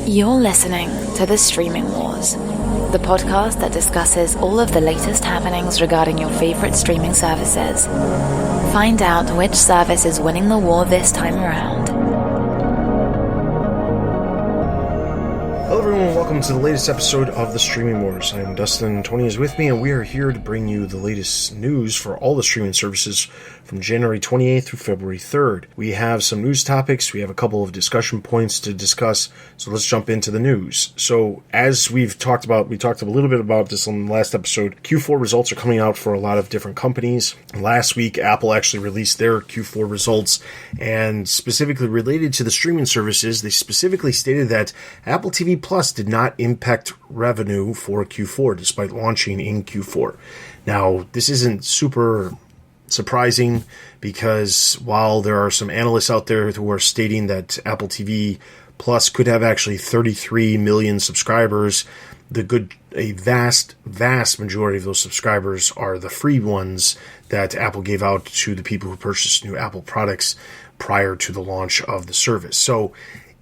You're listening to The Streaming Wars, the podcast that discusses all of the latest happenings regarding your favorite streaming services. Find out which service is winning the war this time around. Hello everyone, welcome to the latest episode of The Streaming Wars. I'm Dustin, Tony is with me, and we are here to bring you the latest news for all the streaming services from January 28th through February 3rd. We have some news topics, we have a couple of discussion points to discuss, so let's jump into the news. So, as we've talked about, we talked a little bit about this on the last episode, Q4 results are coming out for a lot of different companies. Last week, Apple actually released their Q4 results, and specifically related to the streaming services, they specifically stated that Apple TV Plus did not impact revenue for Q4, despite launching in Q4. Now, this isn't super surprising because while there are some analysts out there who are stating that Apple TV Plus could have actually 33 million subscribers, a vast majority of those subscribers are the free ones that Apple gave out to the people who purchased new Apple products prior to the launch of the service. So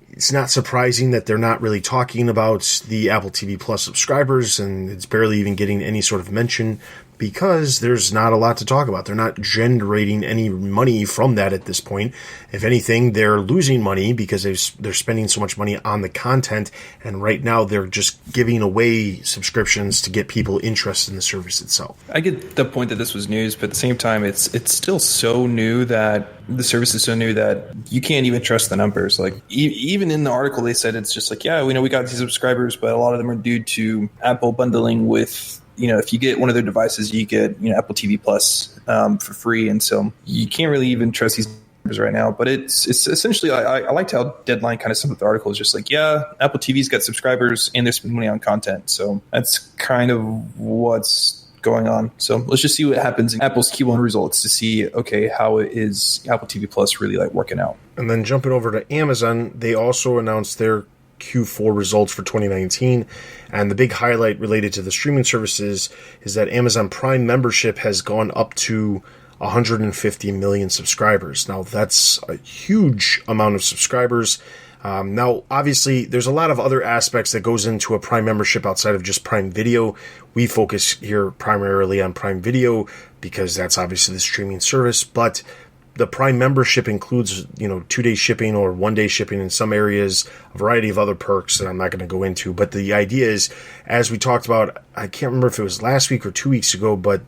it's not surprising that they're not really talking about the Apple TV Plus subscribers, and it's barely even getting any sort of mention because there's not a lot to talk about. They're not generating any money from that at this point. If anything, they're losing money because they're spending so much money on the content, and right now they're just giving away subscriptions to get people interested in the service itself. I get the point that this was news, but at the same time, it's still so new that the service is so new that you can't even trust the numbers. Like even in the article, they said it's just like, yeah, we know we got these subscribers, but a lot of them are due to Apple bundling with, if you get one of their devices, you get, Apple TV Plus for free. And so you can't really even trust these numbers right now. But it's essentially, I liked how Deadline kind of summed up the article. It's just like, yeah, Apple TV's got subscribers and they're spending money on content. So that's kind of what's going on. So let's just see what happens in Apple's Q1 results to see, okay, how is Apple TV Plus really working out. And then jumping over to Amazon, they also announced their Q4 results for 2019, and the big highlight related to the streaming services is that Amazon Prime membership has gone up to 150 million subscribers. Now, that's a huge amount of subscribers. Now, obviously, there's a lot of other aspects that goes into a Prime membership outside of just Prime Video. We focus here primarily on Prime Video because that's obviously the streaming service, but the Prime membership includes, 2-day shipping or 1-day shipping in some areas, a variety of other perks that I'm not going to go into. But the idea is, as we talked about, I can't remember if it was last week or 2 weeks ago, but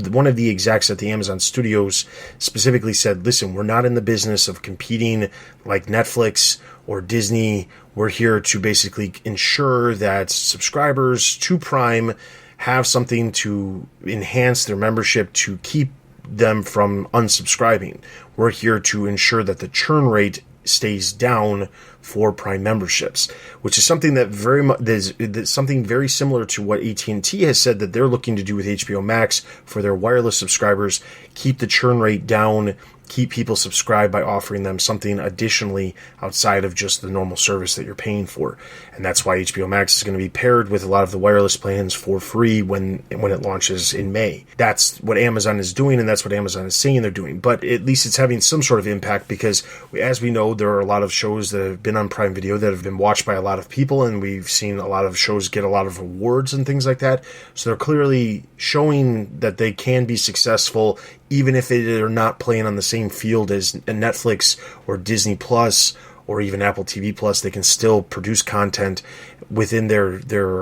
one of the execs at the Amazon studios specifically said, listen, we're not in the business of competing like Netflix or Disney. We're here to basically ensure that subscribers to Prime have something to enhance their membership to keep them from unsubscribing. We're here to ensure that the churn rate stays down for Prime memberships, which is something that that's something very similar to what AT&T has said that they're looking to do with HBO Max for their wireless subscribers. Keep the churn rate down, keep people subscribed by offering them something additionally outside of just the normal service that you're paying for. And that's why HBO Max is going to be paired with a lot of the wireless plans for free when it launches in May. That's what Amazon is doing, and that's what Amazon is saying they're doing. But at least it's having some sort of impact because, as we know, there are a lot of shows that have been on Prime Video that have been watched by a lot of people, and we've seen a lot of shows get a lot of awards and things like that. So they're clearly showing that they can be successful even if they're not playing on the same field as Netflix or Disney Plus or even Apple TV Plus. They can still produce content within their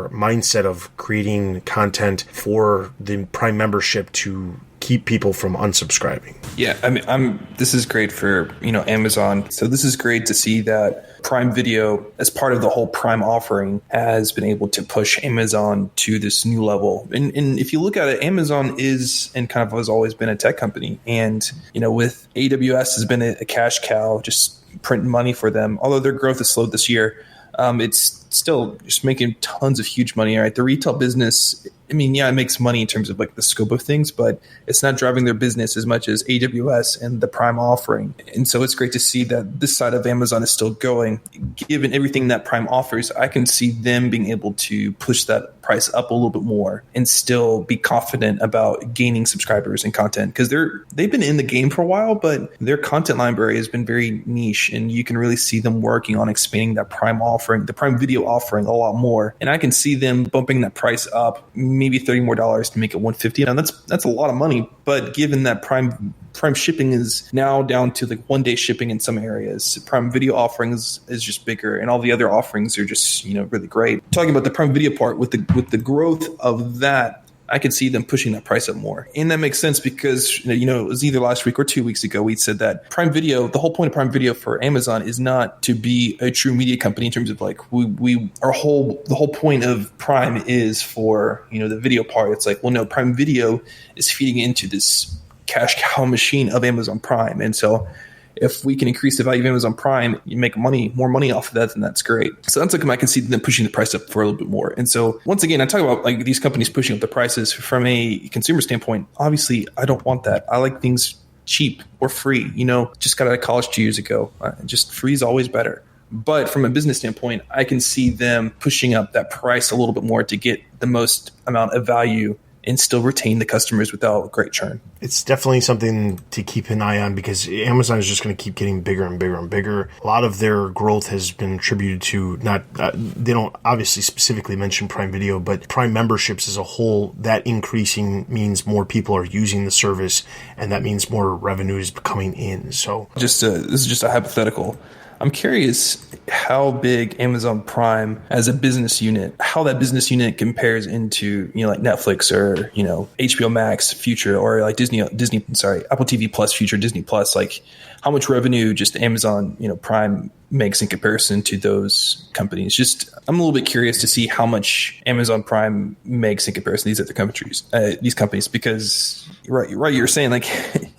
mindset of creating content for the Prime membership to keep people from unsubscribing. Yeah, I mean, this is great for, Amazon. So this is great to see that Prime Video, as part of the whole Prime offering, has been able to push Amazon to this new level. And if you look at it, Amazon is and kind of has always been a tech company. And, with AWS has been a cash cow, just printing money for them. Although their growth has slowed this year, it's still just making tons of huge money. Right, the retail business, I mean, yeah, it makes money in terms of like the scope of things, but it's not driving their business as much as AWS and the Prime offering. And so it's great to see that this side of Amazon is still going. Given everything that Prime offers, I can see them being able to push that price up a little bit more and still be confident about gaining subscribers and content, because they've been in the game for a while, but their content library has been very niche, and you can really see them working on expanding that Prime offering, the Prime Video offering, a lot more. And I can see them bumping that price up maybe $30 more to make it $150. Now that's a lot of money, but given that Prime shipping is now down to like 1 day shipping in some areas, Prime Video offerings is just bigger, and all the other offerings are just really great. Talking about the Prime Video part, with the growth of that, I could see them pushing that price up more. And that makes sense because, it was either last week or 2 weeks ago, we said that Prime Video, the whole point of Prime Video for Amazon is not to be a true media company in terms of like the whole point of Prime is for, the video part. It's like, well, no, Prime Video is feeding into this cash cow machine of Amazon Prime. And so if we can increase the value of Amazon Prime, you make more money off of that, then that's great. So that's like, I can see them pushing the price up for a little bit more. And so once again, I talk about like these companies pushing up the prices from a consumer standpoint. Obviously, I don't want that. I like things cheap or free. Just got out of college 2 years ago. Just free is always better. But from a business standpoint, I can see them pushing up that price a little bit more to get the most amount of value and still retain the customers without great churn. It's definitely something to keep an eye on, because Amazon is just going to keep getting bigger and bigger and bigger. A lot of their growth has been attributed to they don't obviously specifically mention Prime Video, but Prime memberships as a whole. That increasing means more people are using the service, and that means more revenue is coming in. So this is just a hypothetical. I'm curious how big Amazon Prime as a business unit, how that business unit compares into, like Netflix or, HBO Max future, or like Apple TV Plus future, Disney Plus, like how much revenue just Amazon, Prime makes in comparison to those companies. I'm a little bit curious to see how much Amazon Prime makes in comparison to these other these companies, because right, you're saying like,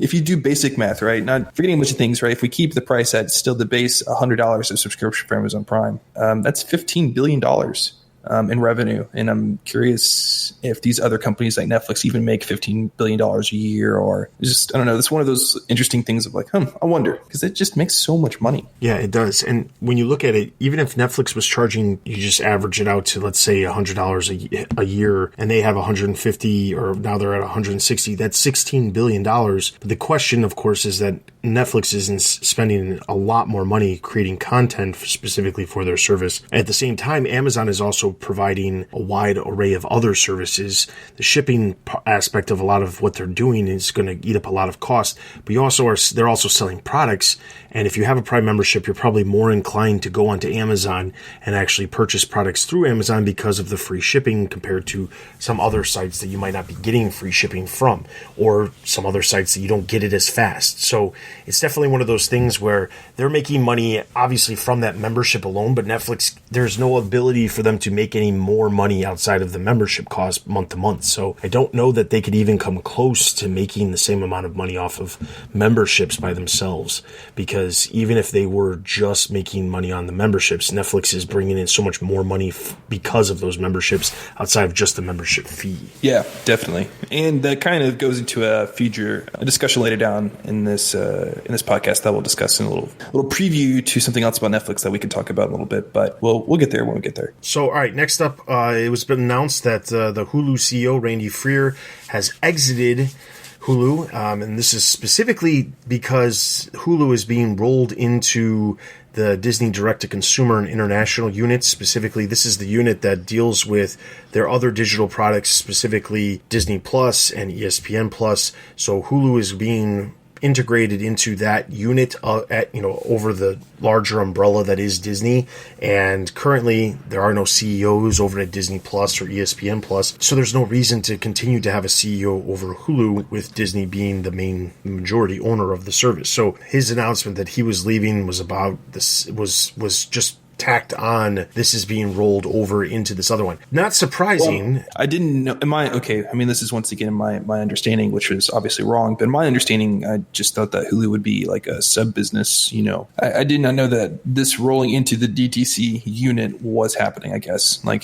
if you do basic math, right, not forgetting a bunch of things, right, if we keep the price at still the base $100 of subscription for Amazon Prime, that's $15 billion in revenue. And I'm curious if these other companies like Netflix even make $15 billion a year, or just, I don't know. It's one of those interesting things of like, I wonder, because it just makes so much money. Yeah, it does. And when you look at it, even if Netflix was charging, you just average it out to, let's say, $100 a year, and they have 150, or now they're at 160, that's $16 billion. But the question, of course, is that Netflix isn't spending a lot more money creating content specifically for their service. At the same time, Amazon is also providing a wide array of other services. The shipping aspect of a lot of what they're doing is going to eat up a lot of cost, but they're also selling products. And if you have a Prime membership, you're probably more inclined to go onto Amazon and actually purchase products through Amazon because of the free shipping, compared to some other sites that you might not be getting free shipping from, or some other sites that you don't get it as fast. So it's definitely one of those things where they're making money obviously from that membership alone, but Netflix, there's no ability for them to make any more money outside of the membership cost month to month. So I don't know that they could even come close to making the same amount of money off of memberships by themselves, because even if they were just making money on the memberships, Netflix is bringing in so much more money because of those memberships outside of just the membership fee. Yeah, definitely. And that kind of goes into a discussion later down in this podcast that we'll discuss in a little preview to something else about Netflix that we can talk about in a little bit, but we'll get there when we get there. So, all right, next up, it was been announced that the Hulu CEO, Randy Freer, has exited Hulu, and this is specifically because Hulu is being rolled into the Disney direct-to-consumer and international units. Specifically, this is the unit that deals with their other digital products, specifically Disney Plus and ESPN Plus. So Hulu is being integrated into that unit over the larger umbrella that is Disney. And currently there are no CEOs over at Disney Plus or ESPN Plus, so there's no reason to continue to have a CEO over Hulu, with Disney being the main majority owner of the service. So his announcement that he was leaving was about this was just tacked on. This is being rolled over into this other one. Not surprising. Well, I didn't know. I mean, this is once again my understanding, which was obviously wrong. But my understanding, I just thought that Hulu would be like a sub business. I did not know that this rolling into the DTC unit was happening. I guess, I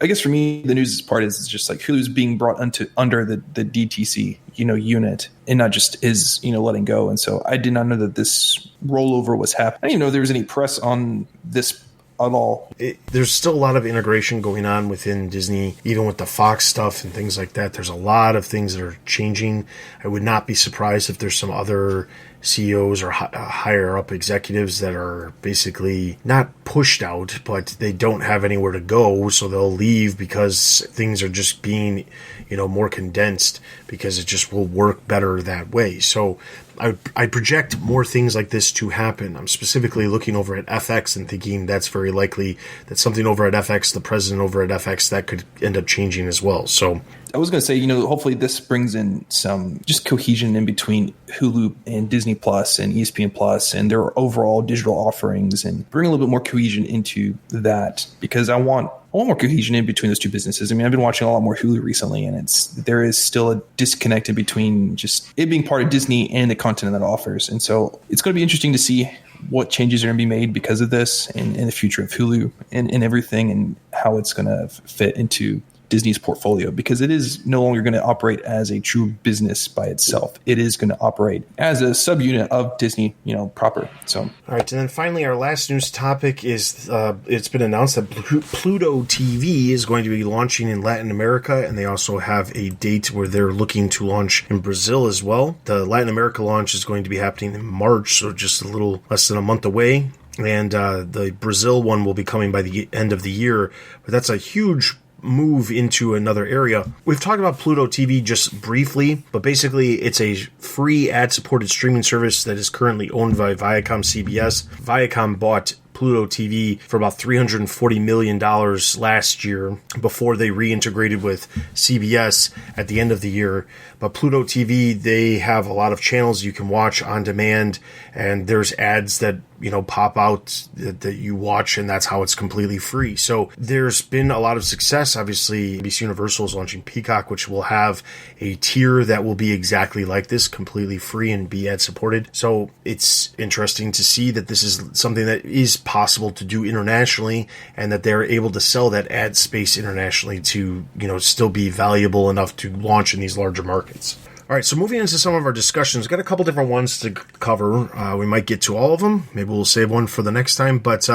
guess for me, the news part is just like Hulu's being brought under the DTC unit, and not just is letting go. And so I did not know that this rollover was happening. I didn't even know if there was any press on this at all. There's still a lot of integration going on within Disney, even with the Fox stuff and things like that. There's a lot of things that are changing. I would not be surprised if there's some other CEOs or higher up executives that are basically not pushed out, but they don't have anywhere to go, so they'll leave because things are just being more condensed, because it just will work better that way. So I project more things like this to happen. I'm specifically looking over at FX and thinking that's very likely that something over at FX, the president over at FX, that could end up changing as well. So I was going to say, hopefully this brings in some just cohesion in between Hulu and Disney Plus and ESPN Plus and their overall digital offerings, and bring a little bit more cohesion into that, because I want more cohesion in between those two businesses. I mean, I've been watching a lot more Hulu recently, and there is still a disconnect in between just it being part of Disney and the content that it offers. And so it's going to be interesting to see what changes are going to be made because of this and the future of Hulu and everything, and how it's going to fit into Disney's portfolio, because it is no longer going to operate as a true business by itself. It is going to operate as a subunit of Disney, proper. So, all right, and then finally, our last news topic is it's been announced that Pluto TV is going to be launching in Latin America, and they also have a date where they're looking to launch in Brazil as well. The Latin America launch is going to be happening in March, so just a little less than a month away, and the Brazil one will be coming by the end of the year. But that's a huge move into another area. We've talked about Pluto TV just briefly, but basically it's a free ad-supported streaming service that is currently owned by Viacom CBS. Viacom bought Pluto TV for about $340 million last year before they reintegrated with CBS at the end of the year. But Pluto TV, they have a lot of channels you can watch on demand, and there's ads that pop out that you watch, and that's how it's completely free. So there's been a lot of success. Obviously, NBC Universal is launching Peacock, which will have a tier that will be exactly like this, completely free and be ad supported. So it's interesting to see that this is something that is possible to do internationally, and that they're able to sell that ad space internationally to still be valuable enough to launch in these larger markets. All right, so moving into some of our discussions, got a couple different ones to cover. We might get to all of them. Maybe we'll save one for the next time, but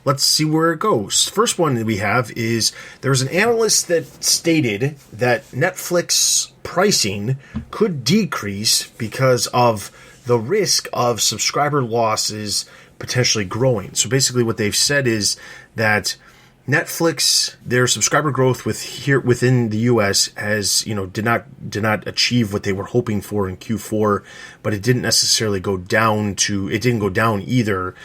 let's see where it goes. First one that we have is there's an analyst that stated that Netflix pricing could decrease because of the risk of subscriber losses potentially growing. So basically what they've said is that Netflix, their subscriber growth within the U.S. has, did not achieve what they were hoping for in Q4, but it didn't necessarily go down it didn't go down either.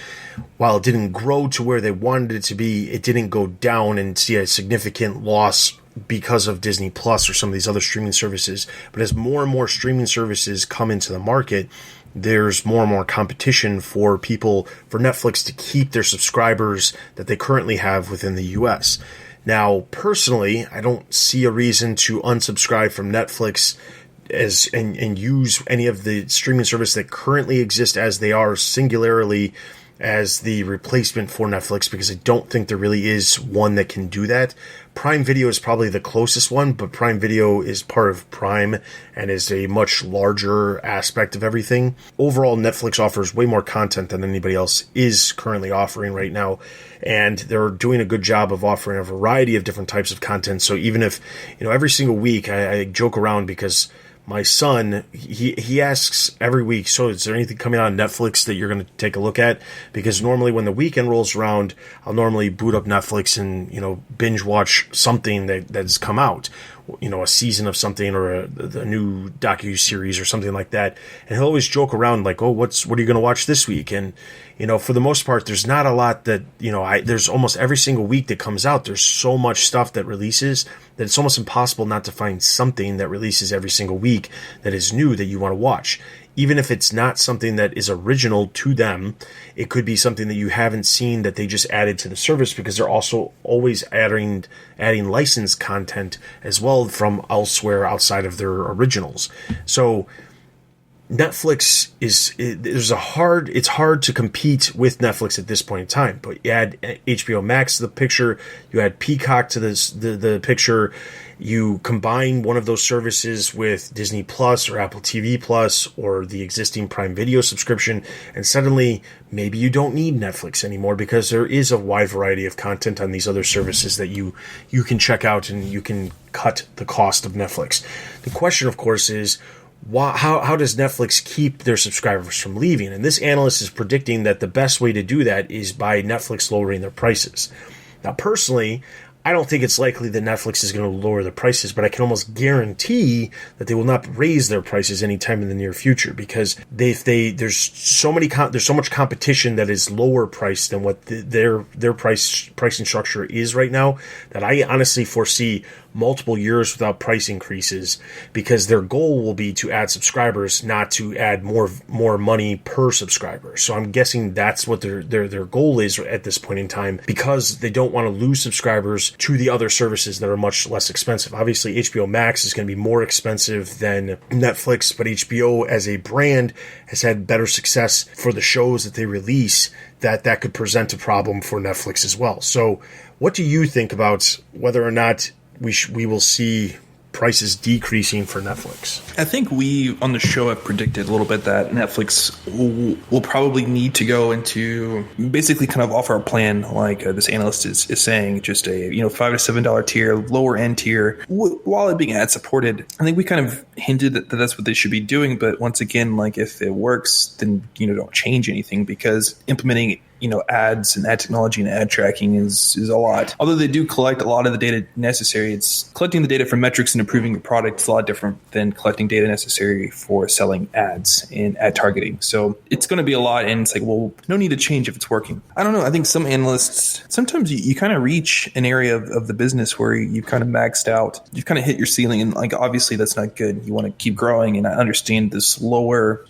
While it didn't grow to where they wanted it to be, it didn't go down and see a significant loss because of Disney Plus or some of these other streaming services. But as more and more streaming services come into the market, there's more and more competition for Netflix to keep their subscribers that they currently have within the US. Now, personally, I don't see a reason to unsubscribe from Netflix and use any of the streaming service that currently exist as they are singularly as the replacement for Netflix, because I don't think there really is one that can do that. Prime Video is probably the closest one, but Prime Video is part of Prime and is a much larger aspect of everything. Overall, Netflix offers way more content than anybody else is currently offering right now, and they're doing a good job of offering a variety of different types of content. So even if, every single week I joke around because my son, he asks every week, so is there anything coming on Netflix that you're going to take a look at? Because normally when the weekend rolls around, I'll normally boot up Netflix and, binge watch something that's come out, a season of something or a new docu-series or something like that. And he'll always joke around like, oh, what are you going to watch this week? And, for the most part, there's not a lot that, there's almost every single week that comes out. There's so much stuff that releases that it's almost impossible not to find something that releases every single week that is new that you want to watch. even if it's not something that is original to them, it could be something that you haven't seen that they just added to the service, because they're also always adding licensed content as well from elsewhere outside of their originals. So Netflix it's hard to compete with Netflix at this point in time. But you add HBO Max to the picture, you add Peacock to the picture, you combine one of those services with Disney Plus or Apple TV Plus or the existing Prime Video subscription, and suddenly maybe you don't need Netflix anymore, because there is a wide variety of content on these other services that you can check out, and you can cut the cost of Netflix. The question, of course, is how does Netflix keep their subscribers from leaving? And this analyst is predicting that the best way to do that is by Netflix lowering their prices. Now, personally, I don't think it's likely that Netflix is going to lower the prices, but I can almost guarantee that they will not raise their prices anytime in the near future, because there's so much competition that is lower priced than what their pricing structure is right now, that I honestly foresee multiple years without price increases, because their goal will be to add subscribers, not to add more money per subscriber. So I'm guessing that's what their goal is at this point in time, because they don't want to lose subscribers to the other services that are much less expensive. Obviously, HBO Max is going to be more expensive than Netflix, but HBO as a brand has had better success for the shows that they release, that could present a problem for Netflix as well. So what do you think about whether or not we will see prices decreasing for Netflix? I think we on the show have predicted a little bit that Netflix will probably need to go into basically kind of offer a plan like this analyst is saying, just a $5 to $7 tier, lower end tier, while it being ad supported. I think we kind of hinted that that's what they should be doing, but once again, like if it works, then don't change anything, because implementing ads and ad technology and ad tracking is a lot. Although they do collect a lot of the data necessary, it's collecting the data for metrics and improving your product is a lot different than collecting data necessary for selling ads and ad targeting. So it's going to be a lot, and it's like, well, no need to change if it's working. I don't know. I think some analysts, sometimes you kind of reach an area of the business where you've kind of maxed out. You've kind of hit your ceiling, and like obviously that's not good. You want to keep growing, and I understand this lower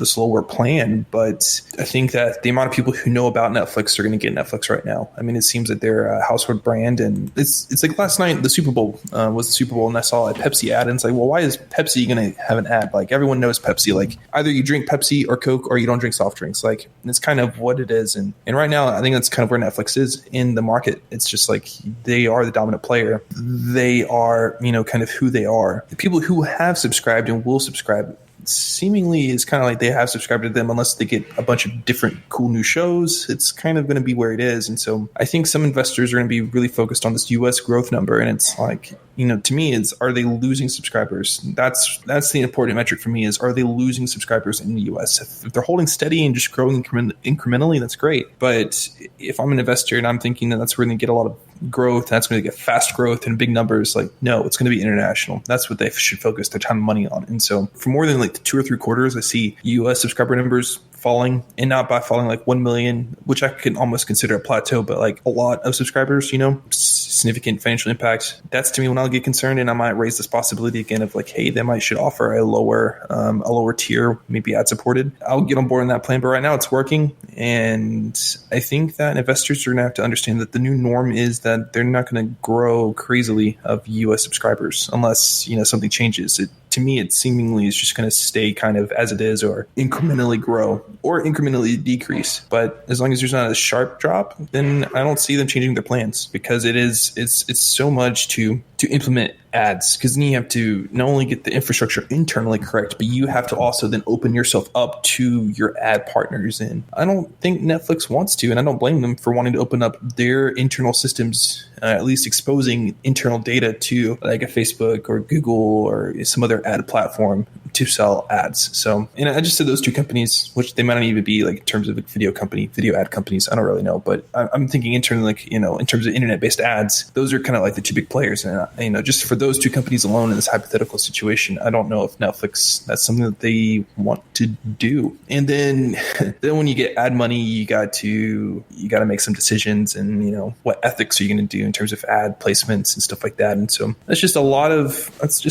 plan, but I think that the amount of people who know about Netflix are going to get Netflix right now. I mean, it seems that they're a household brand, and it's like last night the Super Bowl was the Super Bowl, and I saw a Pepsi ad, and it's like, well, why is Pepsi going to have an ad? Like, everyone knows Pepsi. Like, either you drink Pepsi or Coke, or you don't drink soft drinks. Like, it's kind of what it is, and right now I think that's kind of where Netflix is in the market. It's just like they are the dominant player. They are kind of who they are. The people who have subscribed and will subscribe seemingly is kind of like they have subscribed to them, unless they get a bunch of different cool new shows. It's kind of going to be where it is. And so I think some investors are going to be really focused on this US growth number. And it's like, to me, are they losing subscribers? That's the important metric for me, is are they losing subscribers in the US? If they're holding steady and just growing incrementally, that's great. But if I'm an investor and I'm thinking that that's where they get a lot of growth, that's going to get fast growth and big numbers, like, no, it's going to be international. That's what they should focus their time and money on. And so for more than like 2 or 3 quarters, I see US subscriber numbers falling, and not by falling like 1 million, which I can almost consider a plateau, but like a lot of subscribers, significant financial impact. That's to me when I'll get concerned, and I might raise this possibility again of like, hey, they should offer a lower tier, maybe ad supported. I'll get on board on that plan, but right now it's working. And I think that investors are going to have to understand that the new norm is that they're not going to grow crazily of US subscribers unless, something changes. To me, it seemingly is just going to stay kind of as it is, or incrementally grow or incrementally decrease. But as long as there's not a sharp drop, then I don't see them changing their plans, because it's so much to implement ads, because then you have to not only get the infrastructure internally correct, but you have to also then open yourself up to your ad partners. And I don't think Netflix wants to, and I don't blame them for wanting to open up their internal systems, at least exposing internal data to like a Facebook or Google or some other ad platform to sell ads. So, and I just said those 2 companies, which they might not even be like in terms of video ad companies. I don't really know, but I'm thinking internally, like, in terms of internet-based ads, those are kind of like the 2 big players. And, just for those 2 companies alone in this hypothetical situation, I don't know if Netflix, that's something that they want to do. And then when you get ad money, you got to make some decisions, and, what ethics are you going to do in terms of ad placements and stuff like that. And so that's just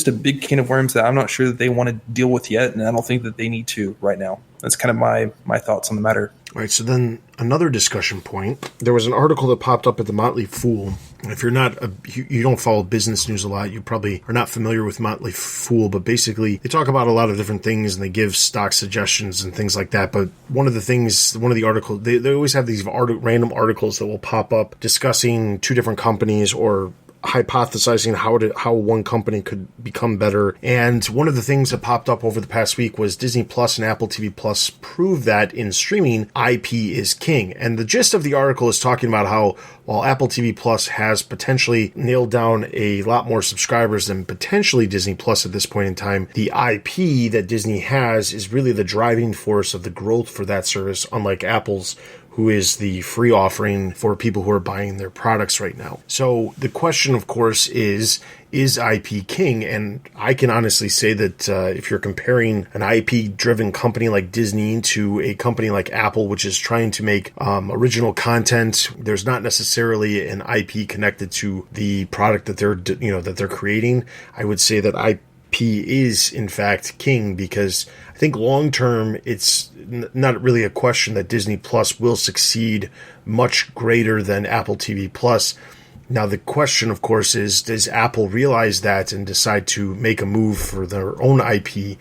a big can of worms that I'm not sure that they want to deal with yet, and I don't think that they need to right now. That's kind of my thoughts on the matter. All right, so then another discussion point. There was an article that popped up at the Motley Fool. If you're not, you don't follow business news a lot, you probably are not familiar with Motley Fool, but basically they talk about a lot of different things and they give stock suggestions and things like that. But one of the articles, they always have these random articles that will pop up discussing two different companies or hypothesizing how one company could become better. And one of the things that popped up over the past week was Disney Plus and Apple TV Plus prove that in streaming, IP is king. And the gist of the article is talking about how while Apple TV Plus has potentially nailed down a lot more subscribers than potentially Disney Plus at this point in time, the IP that Disney has is really the driving force of the growth for that service, unlike Apple's, who is the free offering for people who are buying their products right now. So the question, of course, is IP king? And I can honestly say that if you're comparing an IP-driven company like Disney to a company like Apple, which is trying to make original content, there's not necessarily an IP connected to the product that they're creating. I would say that IP is in fact king, because I think long term it's not really a question that Disney Plus will succeed much greater than Apple TV Plus. Now the question, of course, is does Apple realize that and decide to make a move for their own IP?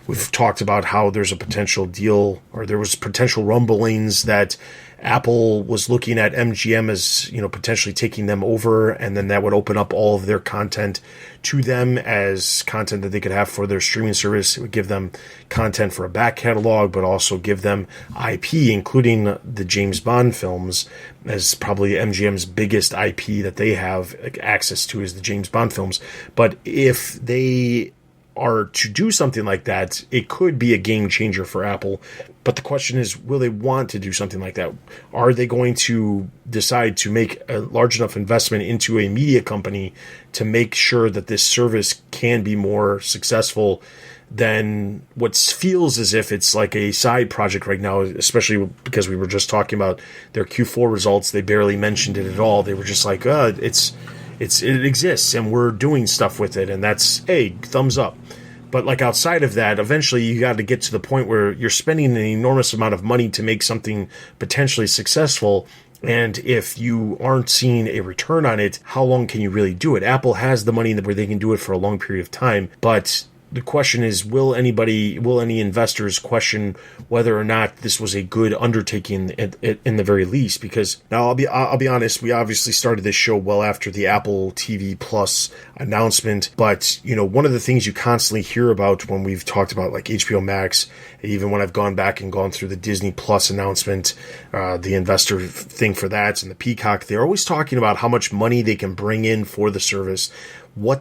We've talked about how there's a potential deal, or there was potential rumblings that Apple was looking at MGM as, potentially taking them over, and then that would open up all of their content to them as content that they could have for their streaming service. It would give them content for a back catalog, but also give them IP, including the James Bond films, as probably MGM's biggest IP that they have access to is the James Bond films. But if they are to do something like that, it could be a game changer for Apple. But the question is, will they want to do something like that? Are they going to decide to make a large enough investment into a media company to make sure that this service can be more successful than what feels as if it's like a side project right now, especially because we were just talking about their Q4 results. They barely mentioned it at all. They were just like, it exists and we're doing stuff with it, and that's, hey, thumbs up. But like outside of that, eventually you got to get to the point where you're spending an enormous amount of money to make something potentially successful. And if you aren't seeing a return on it, how long can you really do it? Apple has the money where they can do it for a long period of time, but the question is, will any investors question whether or not this was a good undertaking in the very least? Because now I'll be honest, we obviously started this show well after the Apple TV Plus announcement, but one of the things you constantly hear about when we've talked about like HBO Max, even when I've gone back and gone through the Disney Plus announcement, the investor thing for that, and the Peacock, they're always talking about how much money they can bring in for the service, how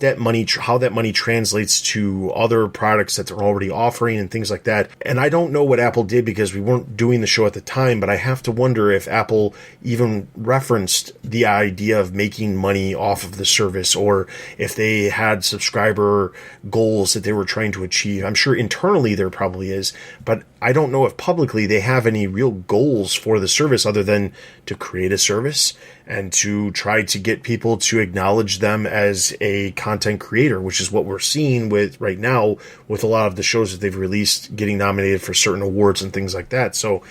that money translates to other products that they're already offering and things like that. And I don't know what Apple did because we weren't doing the show at the time, but I have to wonder if Apple even referenced the idea of making money off of the service, or if they had subscriber goals that they were trying to achieve. I'm sure internally there probably is, but I don't know if publicly they have any real goals for the service other than to create a service and to try to get people to acknowledge them as a content creator, which is what we're seeing with right now with a lot of the shows that they've released getting nominated for certain awards and things like that. So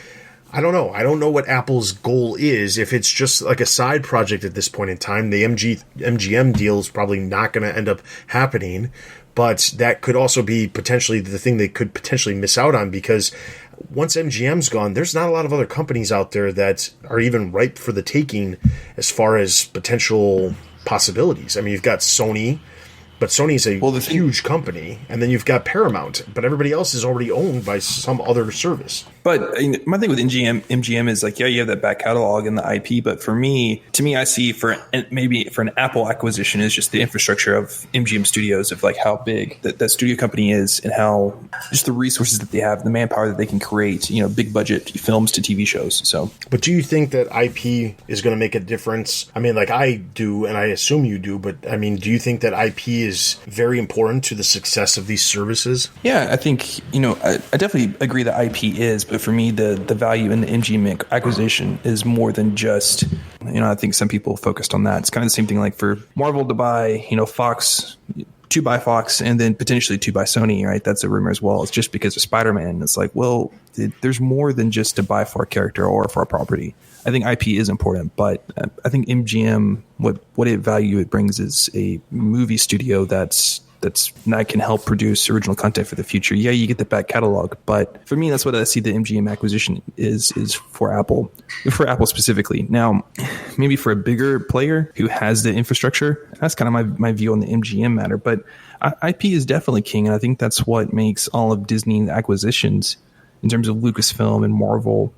I don't know. I don't know what Apple's goal is. If it's just like a side project at this point in time, the MGM deal is probably not going to end up happening. But that could also be potentially the thing they could potentially miss out on, because once MGM's gone, there's not a lot of other companies out there that are even ripe for the taking as far as potential possibilities. I mean, you've got Sony, but Sony's a huge company, and then you've got Paramount, but everybody else is already owned by some other service. But my thing with MGM is like, yeah, you have that back catalog and the IP, but to me, I see maybe for an Apple acquisition is just the infrastructure of MGM Studios, of like how big that studio company is and how just the resources that they have, the manpower that they can create, big budget films to TV shows. So, but do you think that IP is going to make a difference? I mean, like I do, and I assume you do, but I mean, do you think that IP is very important to the success of these services? Yeah, I think, I definitely agree that IP is, but for me, the value in the MGM acquisition is more than just, I think some people focused on that. It's kind of the same thing like for Marvel to buy, Fox two by Fox and then potentially two by Sony, right? That's a rumor as well. It's just because of Spider-Man. It's like, well, there's more than just to buy for a character or for a property. I think IP is important, but I think MGM, what value it brings is a movie studio that can help produce original content for the future. Yeah, you get the back catalog, but for me, that's what I see the MGM acquisition is for Apple specifically. Now, maybe for a bigger player who has the infrastructure, that's kind of my view on the MGM matter. But IP is definitely king, and I think that's what makes all of Disney acquisitions in terms of Lucasfilm and Marvel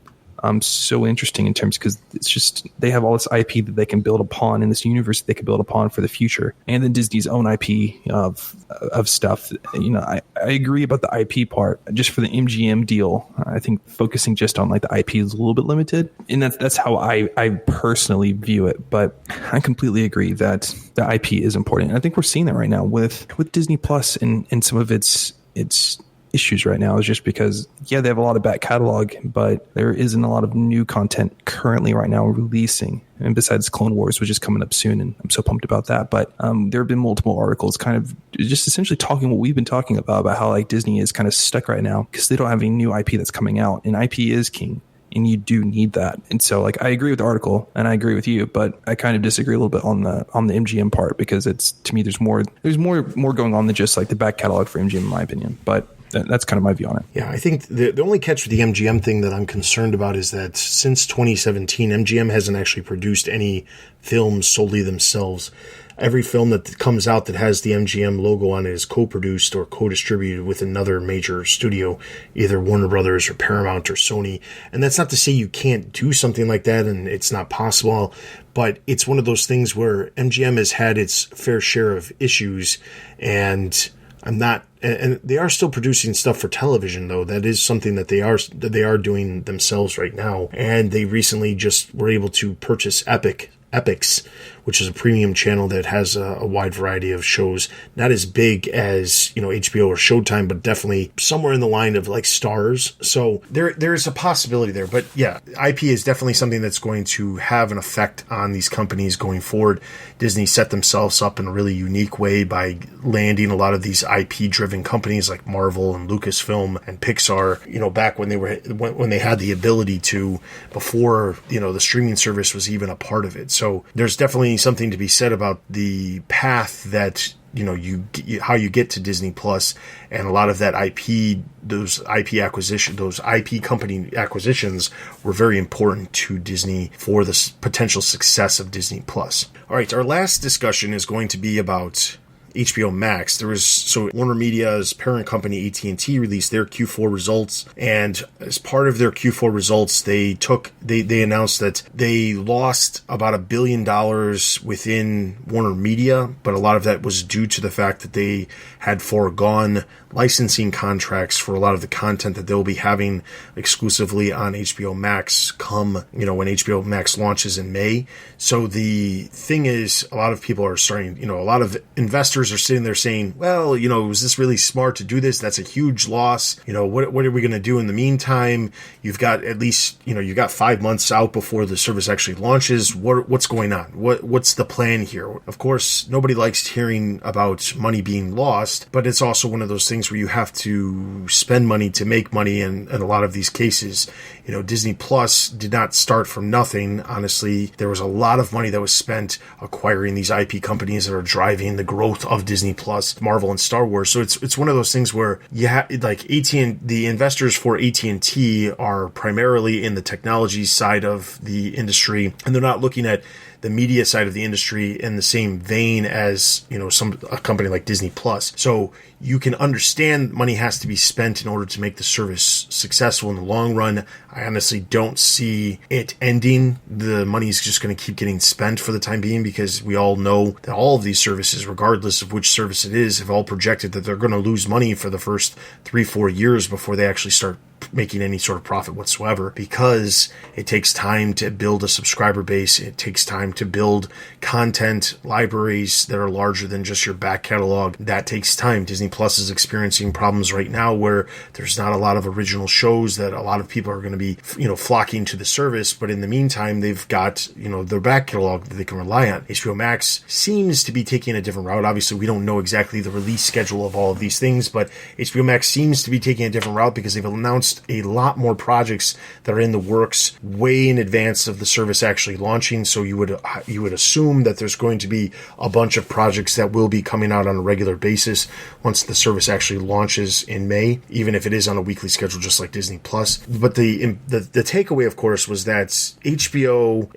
so interesting in terms, because it's just they have all this IP that they can build upon in this universe that they can build upon for the future, and then Disney's own IP of stuff. I agree about the IP part. Just for the MGM deal, I think focusing just on like the IP is a little bit limited, and that's how I personally view it. But I completely agree that the IP is important, and I think we're seeing that right now with Disney Plus and some of its issues right now is just because, yeah, they have a lot of back catalog, but there isn't a lot of new content currently right now releasing. And besides Clone Wars, which is coming up soon, and I'm so pumped about that. But there have been multiple articles kind of just essentially talking what we've been talking about how like Disney is kind of stuck right now because they don't have any new IP that's coming out, and IP is king. And you do need that. And so like I agree with the article and I agree with you, but I kind of disagree a little bit on the MGM part, because it's, to me, there's more going on than just like the back catalog for MGM in my opinion. But that's kind of my view on it. Yeah, I think the only catch with the MGM thing that I'm concerned about is that since 2017, MGM hasn't actually produced any films solely themselves. Every film that comes out that has the MGM logo on it is co-produced or co-distributed with another major studio, either Warner Brothers or Paramount or Sony. And that's not to say you can't do something like that and it's not possible, but it's one of those things where MGM has had its fair share of issues, and and they are still producing stuff for television, though. That is something that they are doing themselves right now. And they recently just were able to purchase Epix, which is a premium channel that has a wide variety of shows. Not as big as, HBO or Showtime, but definitely somewhere in the line of like Stars. So there's a possibility there. But yeah, IP is definitely something that's going to have an effect on these companies going forward. Disney set themselves up in a really unique way by landing a lot of these IP-driven companies like Marvel and Lucasfilm and Pixar, back when they had the ability to, before, the streaming service was even a part of it. So there's definitely something to be said about the path that how you get to Disney Plus, and a lot of that IP, those IP company acquisitions were very important to Disney for the potential success of Disney Plus. All right, our last discussion is going to be about HBO Max. Warner Media's parent company AT&T released their Q4 results, and as part of their Q4 results, they announced that they lost about $1 billion within Warner Media, but a lot of that was due to the fact that they had foregone licensing contracts for a lot of the content that they'll be having exclusively on HBO Max come, when HBO Max launches in May. So the thing is, a lot of people are starting, a lot of investors are sitting there saying, well, was this really smart to do this? That's a huge loss. What are we going to do in the meantime? You've got at least, you've got 5 months out before the service actually launches. What's going on? What's the plan here? Of course, nobody likes hearing about money being lost, but it's also one of those things where you have to spend money to make money. And in a lot of these cases, Disney Plus did not start from nothing. Honestly, there was a lot of money that was spent acquiring these IP companies that are driving the growth of Disney Plus, Marvel and Star Wars. So it's one of those things where the investors for AT&T are primarily in the technology side of the industry, and they're not looking at the media side of the industry in the same vein as, a company like Disney Plus. So you can understand money has to be spent in order to make the service successful in the long run. I honestly don't see it ending. The money is just going to keep getting spent for the time being, because we all know that all of these services, regardless of which service it is, have all projected that they're going to lose money for the first 3-4 years before they actually start making any sort of profit whatsoever, because it takes time to build a subscriber base. It takes time to build content libraries that are larger than just your back catalog. That takes time. Disney Plus is experiencing problems right now where there's not a lot of original shows that a lot of people are going to be, flocking to the service. But in the meantime, they've got, their back catalog that they can rely on. HBO Max seems to be taking a different route. Obviously, we don't know exactly the release schedule of all of these things, but HBO Max seems to be taking a different route because they've announced a lot more projects that are in the works way in advance of the service actually launching. So you would assume that there's going to be a bunch of projects that will be coming out on a regular basis once the service actually launches in May, even if it is on a weekly schedule, just like Disney Plus. But the takeaway, of course, was that HBO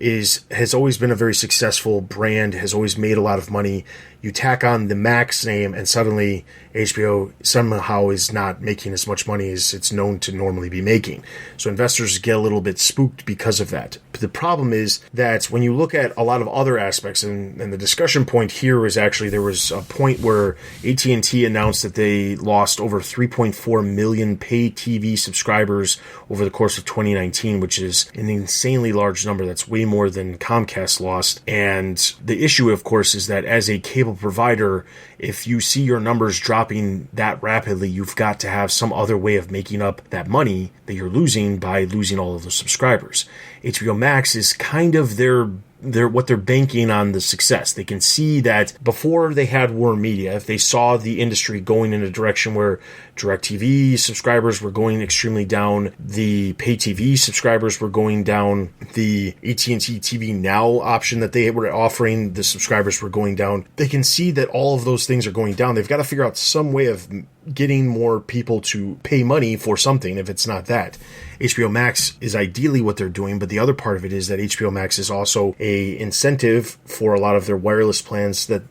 has always been a very successful brand, has always made a lot of money. You tack on the Max name and suddenly HBO somehow is not making as much money as it's known to normally be making. So investors get a little bit spooked because of that. But the problem is that when you look at a lot of other aspects, and the discussion point here is actually there was a point where AT&T announced that they lost over 3.4 million pay TV subscribers over the course of 2019, which is an insanely large number. That's way more than Comcast lost. And the issue, of course, is that as a cable provider, if you see your numbers dropping that rapidly, you've got to have some other way of making up that money that you're losing by losing all of those subscribers. HBO Max is kind of their what they're banking on the success. They can see that before they had Warner Media, if they saw the industry going in a direction where DirecTV subscribers were going extremely down, the pay TV subscribers were going down, the AT&T TV Now option that they were offering, the subscribers were going down. They can see that all of those things are going down. They've got to figure out some way of getting more people to pay money for something if it's not that. HBO Max is ideally what they're doing, but the other part of it is that HBO Max is also a incentive for a lot of their wireless plans that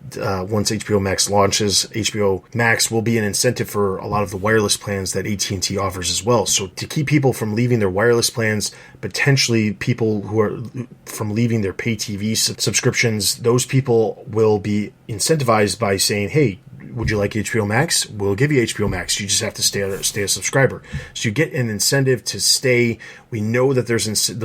once HBO Max launches, HBO Max will be an incentive for a lot of the wireless plans that AT&T offers as well. So to keep people from leaving their wireless plans, potentially people who are from leaving their pay TV subscriptions, those people will be incentivized by saying, hey, would you like HBO Max? We'll give you HBO Max. You just have to stay a subscriber. So you get an incentive to stay. We know that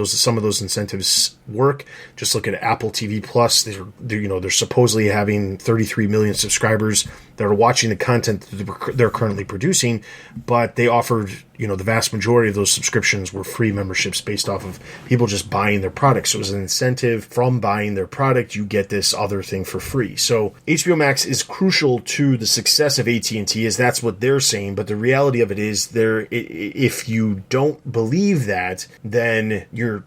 some of those incentives work. Just look at Apple TV Plus. They're supposedly having 33 million subscribers that are watching the content that they're currently producing, but they offered, the vast majority of those subscriptions were free memberships based off of people just buying their product. So it was an incentive from buying their product. You get this other thing for free. So HBO Max is crucial to the success of AT&T, as that's what they're saying. But the reality of it is, if you don't believe that, then you're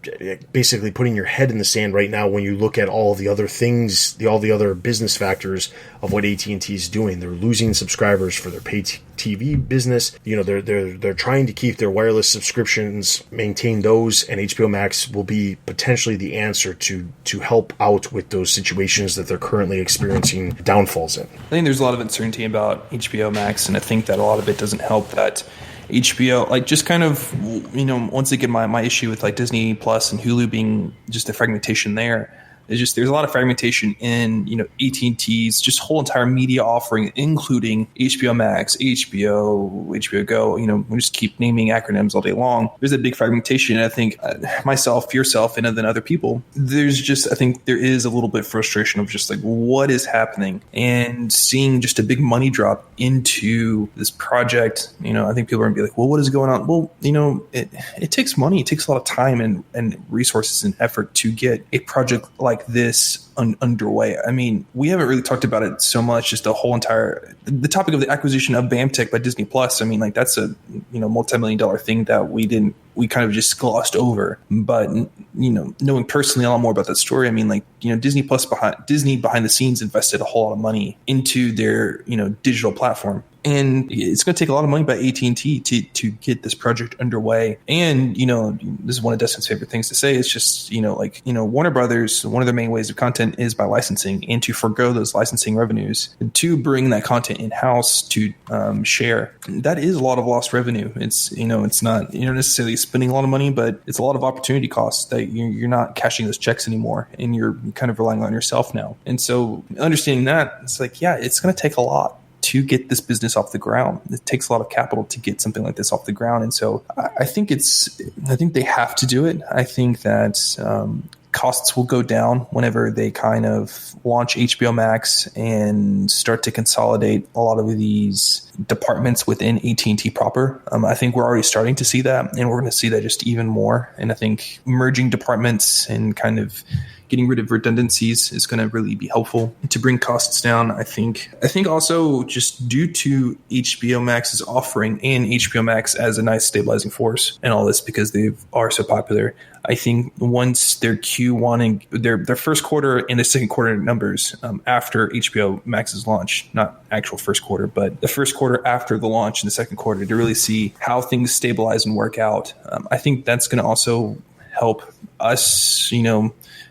basically putting your head in the sand right now when you look at all the other things, all the other business factors of what AT&T is doing. They're losing subscribers for their pay TV business. They're trying to keep their wireless subscriptions, maintain those, and HBO Max will be potentially the answer to help out with those situations that they're currently experiencing downfalls in. I think there's a lot of uncertainty about HBO Max, and I think that a lot of it doesn't help that HBO, just kind of, once again, my issue with Disney Plus and Hulu being just the fragmentation there. There's a lot of fragmentation in, AT&T's just whole entire media offering, including HBO Max, HBO Go. We just keep naming acronyms all day long. There's a big fragmentation. And I think myself, yourself, and then other people, I think there is a little bit of frustration of just what is happening, and seeing just a big money drop into this project. I think people are going to be like, well, what is going on? Well, it takes money. It takes a lot of time and resources and effort to get a project like this underway. I mean, we haven't really talked about it so much, just the topic of the acquisition of BAMTech by Disney Plus. I mean, that's a, multi-million-dollar thing that we kind of just glossed over. But, knowing personally a lot more about that story, I mean, Disney behind the scenes invested a whole lot of money into their, digital platform. And it's going to take a lot of money by AT&T to get this project underway. And, this is one of Dustin's favorite things to say. It's just, Warner Brothers, one of their main ways of content is by licensing, and to forgo those licensing revenues to bring that content in-house to share. That is a lot of lost revenue. It's, it's not, necessarily spending a lot of money, but it's a lot of opportunity costs that you're not cashing those checks anymore, and you're kind of relying on yourself now. And so understanding that, it's it's going to take a lot to get this business off the ground. It takes a lot of capital to get something like this off the ground. And so I think they have to do it. I think that costs will go down whenever they kind of launch HBO Max and start to consolidate a lot of these departments within AT&T proper. I think we're already starting to see that, and we're going to see that just even more. And I think merging departments and kind of getting rid of redundancies is going to really be helpful to bring costs down. I think also just due to HBO Max's offering and HBO Max as a nice stabilizing force and all this, because they are so popular, I think once their Q1 and their first quarter and the second quarter numbers after HBO Max's launch, not actual first quarter, but the first quarter after the launch and the second quarter, to really see how things stabilize and work out. I think that's going to also help us,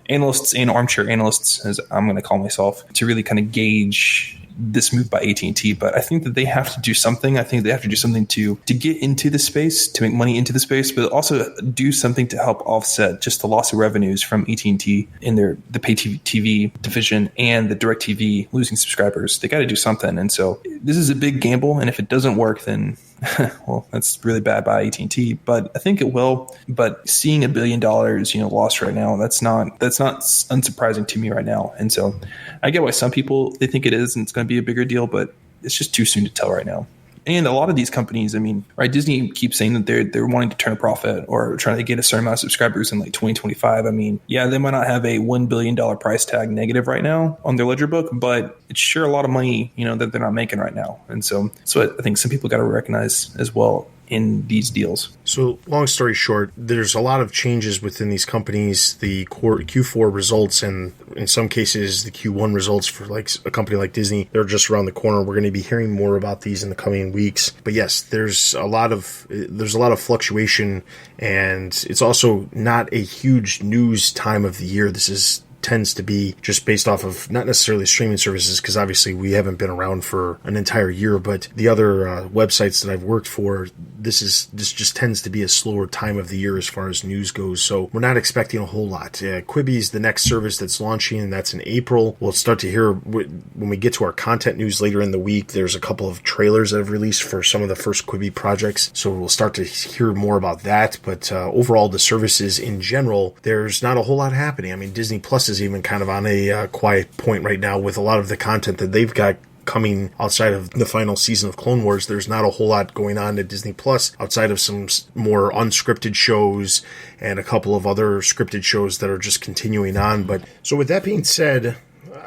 analysts and armchair analysts, as I'm going to call myself, to really kind of gauge this move by AT&T. But I think that they have to do something. I think they have to do something to get into the space, to make money into the space, but also do something to help offset just the loss of revenues from AT&T in the pay TV division and the DirecTV losing subscribers. They got to do something. And so this is a big gamble. And if it doesn't work, then well, that's really bad by AT&T, but I think it will. But seeing $1 billion, lost right now, that's not unsurprising to me right now. And so I get why some people, they think it is, and it's going to be a bigger deal, but it's just too soon to tell right now. And a lot of these companies, right, Disney keeps saying that they're wanting to turn a profit or trying to get a certain amount of subscribers in like 2025. Yeah, they might not have a $1 billion price tag negative right now on their ledger book, but it's sure a lot of money, that they're not making right now. And so I think some people got to recognize as well in these deals. So long story short, there's a lot of changes within these companies. The core Q4 results, and in some cases the Q1 results for like a company like Disney, they're just around the corner. We're going to be hearing more about these in the coming weeks. But yes, there's a lot of fluctuation, and it's also not a huge news time of the year. This tends to be just based off of not necessarily streaming services, because obviously we haven't been around for an entire year, but the other websites that I've worked for, this just tends to be a slower time of the year as far as news goes. So we're not expecting a whole lot. Quibi's the next service that's launching, and that's in April. We'll start to hear when we get to our content news later in the week. There's a couple of trailers that I've released for some of the first Quibi projects, so we'll start to hear more about that. But overall, the services in general, there's not a whole lot happening. Disney Plus is even kind of on a quiet point right now with a lot of the content that they've got coming outside of the final season of Clone Wars. There's not a whole lot going on at Disney Plus outside of some more unscripted shows and a couple of other scripted shows that are just continuing on. But so with that being said,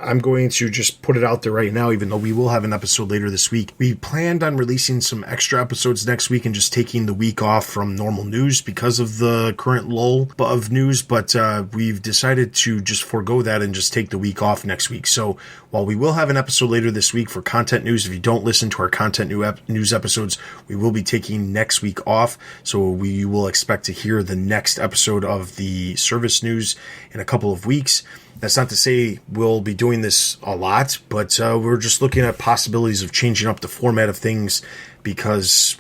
I'm going to just put it out there right now, even though we will have an episode later this week. We planned on releasing some extra episodes next week and just taking the week off from normal news because of the current lull of news, but we've decided to just forego that and just take the week off next week. So while we will have an episode later this week for content news, if you don't listen to our content news episodes, we will be taking next week off. So we will expect to hear the next episode of the service news in a couple of weeks. That's not to say we'll be doing this a lot, but we're just looking at possibilities of changing up the format of things, because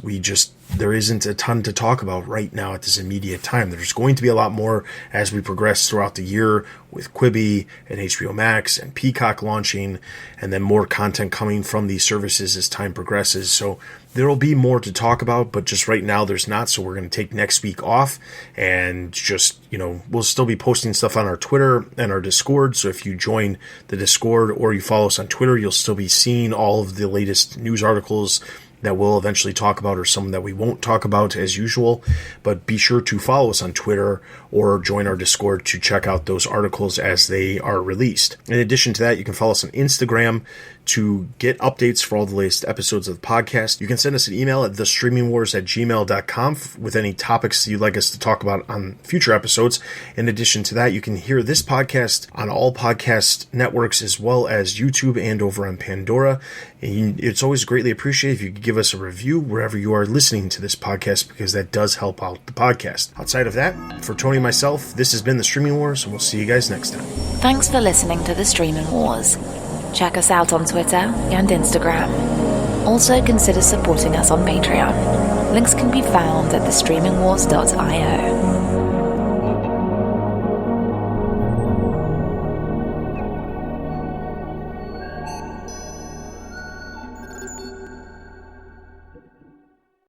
there isn't a ton to talk about right now at this immediate time. There's going to be a lot more as we progress throughout the year with Quibi and HBO Max and Peacock launching, and then more content coming from these services as time progresses. So there will be more to talk about, but just right now there's not. So we're going to take next week off, and just, we'll still be posting stuff on our Twitter and our Discord. So if you join the Discord or you follow us on Twitter, you'll still be seeing all of the latest news articles that we'll eventually talk about, or some that we won't talk about as usual. But be sure to follow us on Twitter or join our Discord to check out those articles as they are released. In addition to that, you can follow us on Instagram to get updates for all the latest episodes of the podcast. You can send us an email at thestreamingwars@gmail.com with any topics you'd like us to talk about on future episodes. In addition to that, you can hear this podcast on all podcast networks, as well as YouTube and over on Pandora. And it's always greatly appreciated if you could give us a review wherever you are listening to this podcast, because that does help out the podcast. Outside of that, for Tony and myself, this has been The Streaming Wars, and we'll see you guys next time. Thanks for listening to The Streaming Wars. Check us out on Twitter and Instagram. Also consider supporting us on Patreon. Links can be found at thestreamingwars.io.